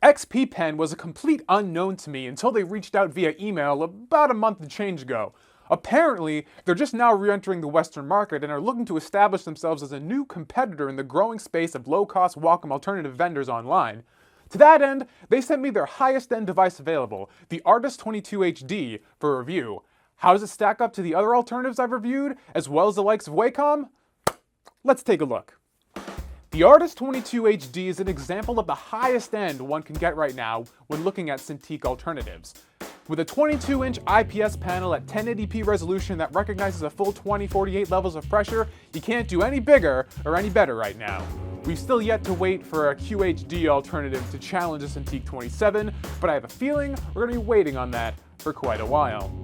XP Pen was a complete unknown to me until they reached out via email about a month and change ago. Apparently, they're just now re-entering the Western market and are looking to establish themselves as a new competitor in the growing space of low-cost Wacom alternative vendors online. To that end, they sent me their highest-end device available, the Artist22HD, for review. How does it stack up to the other alternatives I've reviewed, as well as the likes of Wacom? Let's take a look. The Artist22HD is an example of the highest end one can get right now when looking at Cintiq alternatives. With a 22-inch IPS panel at 1080p resolution that recognizes a full 2048 levels of pressure, you can't do any bigger or any better right now. We've still yet to wait for a QHD alternative to challenge the Cintiq 27, but I have a feeling we're going to be waiting on that for quite a while.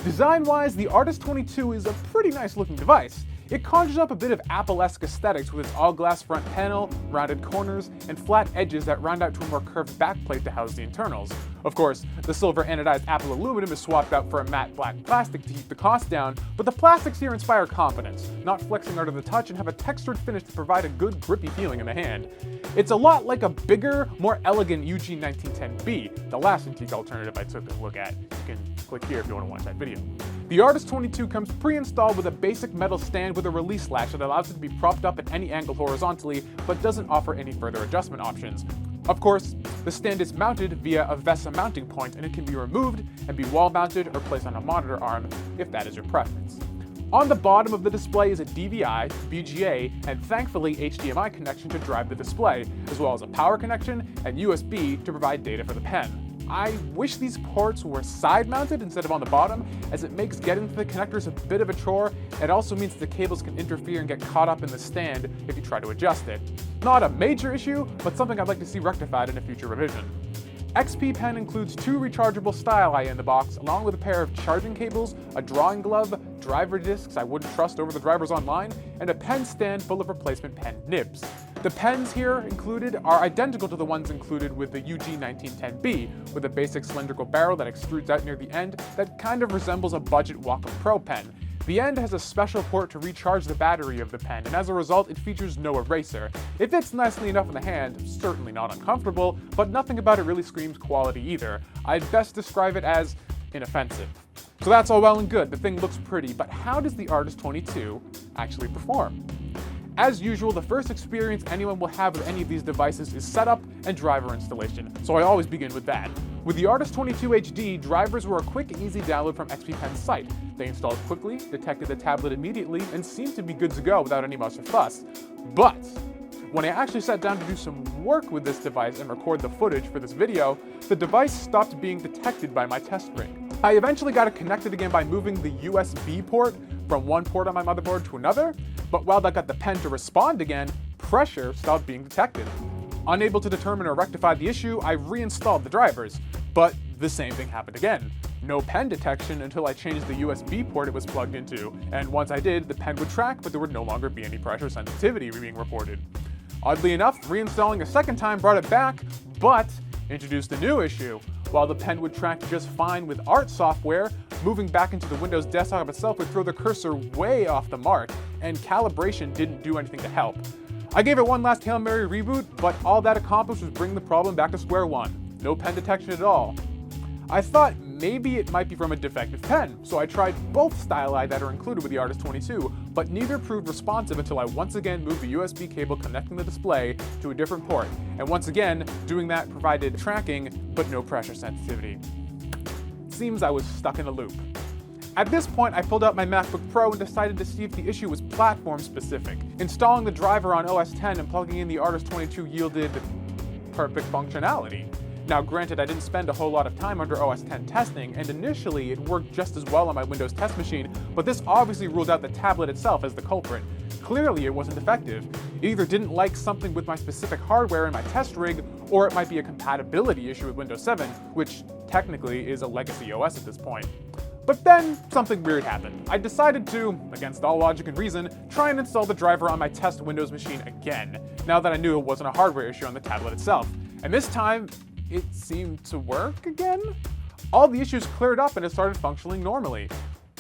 Design-wise, the Artist22 is a pretty nice looking device. It conjures up a bit of Apple-esque aesthetics with its all-glass front panel, rounded corners, and flat edges that round out to a more curved backplate to house the internals. Of course, the silver anodized Apple aluminum is swapped out for a matte black plastic to keep the cost down, but the plastics here inspire confidence, not flexing under the touch, and have a textured finish to provide a good grippy feeling in the hand. It's a lot like a bigger, more elegant UG1910B, the last Cintiq alternative I took a look at. You can click here if you want to watch that video. The Artist22 comes pre-installed with a basic metal stand with a release latch that allows it to be propped up at any angle horizontally, but doesn't offer any further adjustment options. Of course, the stand is mounted via a VESA mounting point, and it can be removed and be wall mounted or placed on a monitor arm if that is your preference. On the bottom of the display is a DVI, VGA, and thankfully HDMI connection to drive the display, as well as a power connection and USB to provide data for the pen. I wish these ports were side-mounted instead of on the bottom, as it makes getting to the connectors a bit of a chore. It also means the cables can interfere and get caught up in the stand if you try to adjust it. Not a major issue, but something I'd like to see rectified in a future revision. XP Pen includes 2 rechargeable styli in the box, along with a pair of charging cables, a drawing glove, driver discs I wouldn't trust over the drivers online, and a pen stand full of replacement pen nibs. The pens here included are identical to the ones included with the UG1910B, with a basic cylindrical barrel that extrudes out near the end that kind of resembles a budget Wacom Pro pen. The end has a special port to recharge the battery of the pen, and as a result, it features no eraser. It fits nicely enough in the hand, certainly not uncomfortable, but nothing about it really screams quality either. I'd best describe it as inoffensive. So that's all well and good, the thing looks pretty, but how does the Artist22 actually perform? As usual, the first experience anyone will have with any of these devices is setup and driver installation, so I always begin with that. With the Artist22HD, drivers were a quick and easy download from XP Pen's site. They installed quickly, detected the tablet immediately, and seemed to be good to go without any much fuss. But when I actually sat down to do some work with this device and record the footage for this video, the device stopped being detected by my test rig. I eventually got it connected again by moving the USB port from one port on my motherboard to another, but while that got the pen to respond again, pressure stopped being detected. Unable to determine or rectify the issue, I reinstalled the drivers, but the same thing happened again. No pen detection until I changed the USB port it was plugged into, and once I did, the pen would track, but there would no longer be any pressure sensitivity being reported. Oddly enough, reinstalling a second time brought it back, but introduced a new issue. While the pen would track just fine with Art software, moving back into the Windows desktop itself would throw the cursor way off the mark, and calibration didn't do anything to help. I gave it one last Hail Mary reboot, but all that accomplished was bring the problem back to square one. No pen detection at all. I thought maybe it might be from a defective pen, so I tried both styli that are included with the Artist22, but neither proved responsive until I once again moved the USB cable connecting the display to a different port, and once again, doing that provided tracking, but no pressure sensitivity. Seems I was stuck in a loop. At this point, I pulled out my MacBook Pro and decided to see if the issue was platform specific. Installing the driver on OS X and plugging in the Artist22 yielded perfect functionality. Now granted, I didn't spend a whole lot of time under OS X testing, and initially it worked just as well on my Windows test machine, but this obviously ruled out the tablet itself as the culprit. Clearly it wasn't effective. It either didn't like something with my specific hardware in my test rig, or it might be a compatibility issue with Windows 7, which technically is a legacy OS at this point. But then, something weird happened. I decided to, against all logic and reason, try and install the driver on my test Windows machine again, now that I knew it wasn't a hardware issue on the tablet itself. And this time, it seemed to work again? All the issues cleared up and it started functioning normally.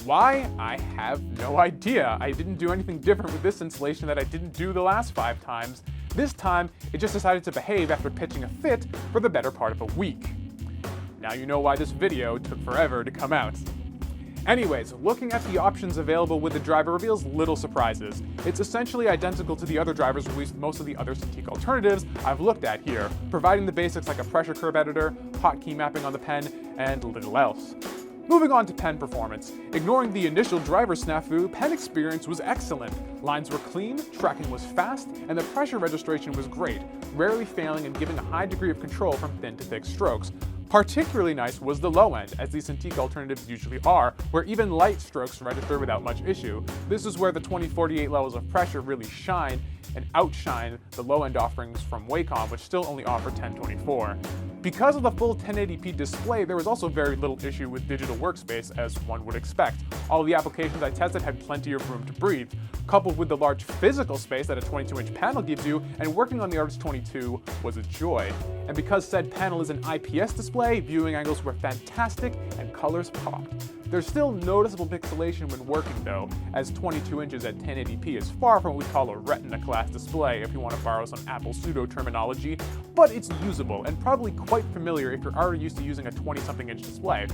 Why? I have no idea. I didn't do anything different with this installation that I didn't do the last 5 times. This time, it just decided to behave after pitching a fit for the better part of a week. Now you know why this video took forever to come out. Anyways, looking at the options available with the driver reveals little surprises. It's essentially identical to the other drivers released most of the other Cintiq alternatives I've looked at here, providing the basics like a pressure curve editor, hotkey mapping on the pen, and little else. Moving on to pen performance. Ignoring the initial driver snafu, pen experience was excellent. Lines were clean, tracking was fast, and the pressure registration was great, rarely failing and giving a high degree of control from thin to thick strokes. Particularly nice was the low end, as these Cintiq alternatives usually are, where even light strokes register without much issue. This is where the 2048 levels of pressure really shine and outshine the low-end offerings from Wacom, which still only offer 1024. Because of the full 1080p display, there was also very little issue with digital workspace, as one would expect. All the applications I tested had plenty of room to breathe, coupled with the large physical space that a 22-inch panel gives you, and working on the Artist22 was a joy. And because said panel is an IPS display, viewing angles were fantastic and colors popped. There's still noticeable pixelation when working though, as 22 inches at 1080p is far from what we call a retina class display if you want to borrow some Apple pseudo terminology, but it's usable and probably quite familiar if you're already used to using a 20-something inch display.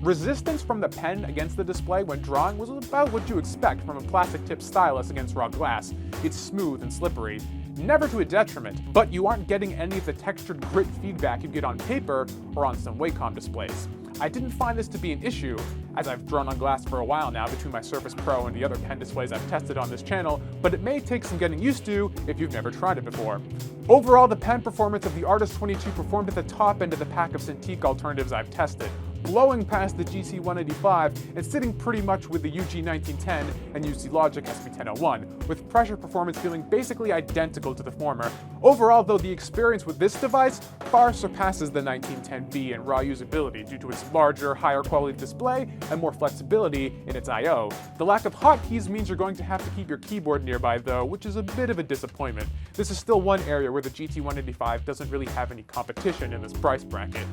Resistance from the pen against the display when drawing was about what you expect from a plastic tip stylus against raw glass. It's smooth and slippery. Never to a detriment, but you aren't getting any of the textured grit feedback you get on paper or on some Wacom displays. I didn't find this to be an issue, as I've drawn on glass for a while now between my Surface Pro and the other pen displays I've tested on this channel, but it may take some getting used to if you've never tried it before. Overall, the pen performance of the Artist22 performed at the top end of the pack of Cintiq alternatives I've tested, blowing past the GC185 and sitting pretty much with the UG1910 and UC Logic SP1001, with pressure performance feeling basically identical to the former. Overall though, the experience with this device far surpasses the 1910B in raw usability due to its larger, higher quality display and more flexibility in its I/O. The lack of hotkeys means you're going to have to keep your keyboard nearby though, which is a bit of a disappointment. This is still one area where the GT185 doesn't really have any competition in this price bracket.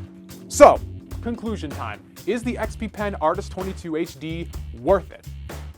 So, conclusion time. Is the XP Pen Artist22HD worth it?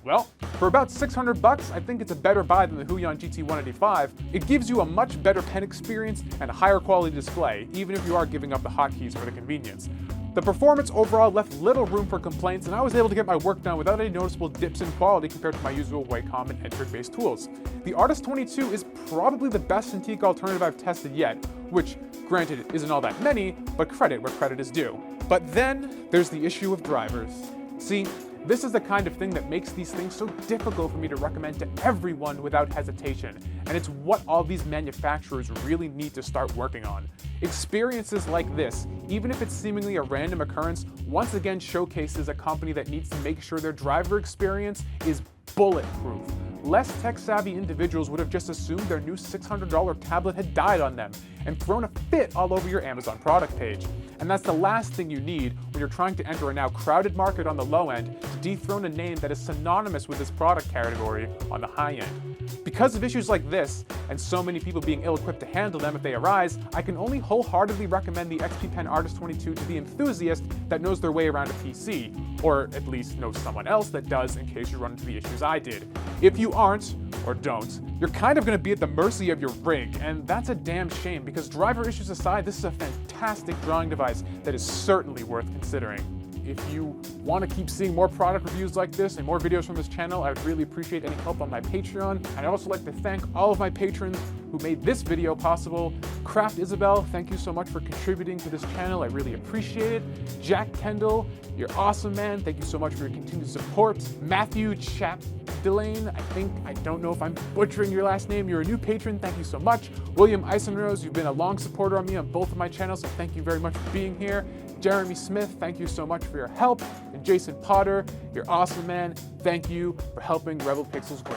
Well, for about $600, I think it's a better buy than the Huion GT185. It gives you a much better pen experience and a higher quality display, even if you are giving up the hotkeys for the convenience. The performance overall left little room for complaints, and I was able to get my work done without any noticeable dips in quality compared to my usual Wacom and Cintiq-based tools. The Artist22 is probably the best Cintiq alternative I've tested yet, which, granted, isn't all that many, but credit where credit is due. But then, there's the issue of drivers. See, this is the kind of thing that makes these things so difficult for me to recommend to everyone without hesitation, and it's what all these manufacturers really need to start working on. Experiences like this, even if it's seemingly a random occurrence, once again showcases a company that needs to make sure their driver experience is bulletproof. Less tech-savvy individuals would have just assumed their new $600 tablet had died on them and thrown a fit all over your Amazon product page. And that's the last thing you need when you're trying to enter a now crowded market on the low end to dethrone a name that is synonymous with this product category on the high end. Because of issues like this, and so many people being ill-equipped to handle them if they arise, I can only wholeheartedly recommend the XP Pen Artist22 to the enthusiast that knows their way around a PC, or at least knows someone else that does in case you run into the issues I did. If you aren't, or don't, you're kind of going to be at the mercy of your rig, and that's a damn shame because driver issues aside, this is a fantastic drawing device that is certainly worth considering. If you want to keep seeing more product reviews like this and more videos from this channel, I would really appreciate any help on my Patreon. And I'd also like to thank all of my patrons who made this video possible. Craft Isabel, thank you so much for contributing to this channel. I really appreciate it. Jack Kendall, you're awesome, man. Thank you so much for your continued support. Matthew Chapdelaine, I don't know if I'm butchering your last name. You're a new patron, thank you so much. William Eisenrose, you've been a long supporter on me on both of my channels, so thank you very much for being here. Jeremy Smith, thank you so much for your help. And Jason Potter, you're awesome, man. Thank you for helping Rebel Pixels grow.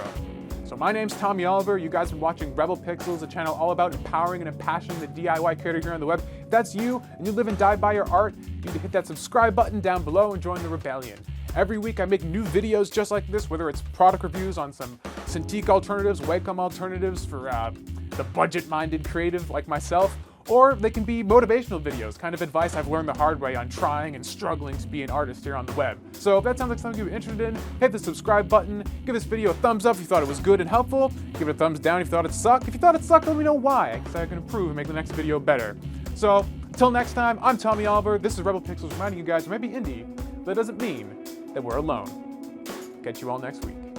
So my name's Tommy Oliver. You guys have been watching Rebel Pixels, a channel all about empowering and impassioning the DIY creator here on the web. If that's you and you live and die by your art, you need to hit that subscribe button down below and join the rebellion. Every week I make new videos just like this, whether it's product reviews on some Cintiq alternatives, Wacom alternatives for the budget-minded creative like myself, Or they can be motivational videos, kind of advice I've learned the hard way on trying and struggling to be an artist here on the web. So if that sounds like something you're interested in, hit the subscribe button, give this video a thumbs up if you thought it was good and helpful, give it a thumbs down if you thought it sucked. If you thought it sucked, let me know why, so I can improve and make the next video better. So until next time, I'm Tommy Oliver, this is Rebel Pixels reminding you guys we might be indie, but that doesn't mean that we're alone. Catch you all next week.